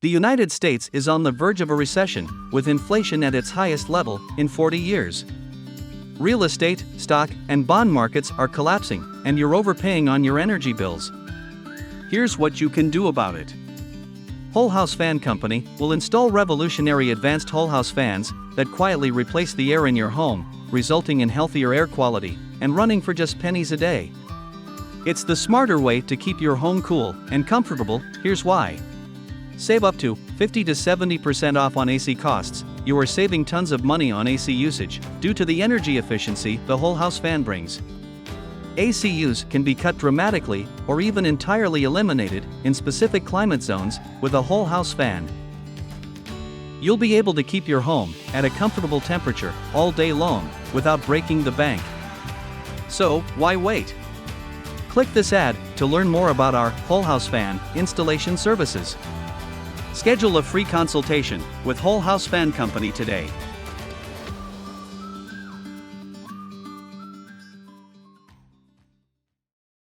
The United States is on the verge of a recession, with inflation at its highest level in 40 years. Real estate, stock, and bond markets are collapsing, and you're overpaying on your energy bills. Here's what you can do about it. Whole House Fan Company will install revolutionary advanced whole house fans that quietly replace the air in your home, resulting in healthier air quality and running for just pennies a day. It's the smarter way to keep your home cool and comfortable. Here's why. Save up to 50 to 70% off on AC costs. You are saving tons of money on AC usage due to the energy efficiency the whole house fan brings. AC use can be cut dramatically or even entirely eliminated in specific climate zones with a whole house fan. You'll be able to keep your home at a comfortable temperature all day long without breaking the bank. So, why wait? Click this ad to learn more about our whole house fan installation services. Schedule a free consultation with Whole House Fan Company today.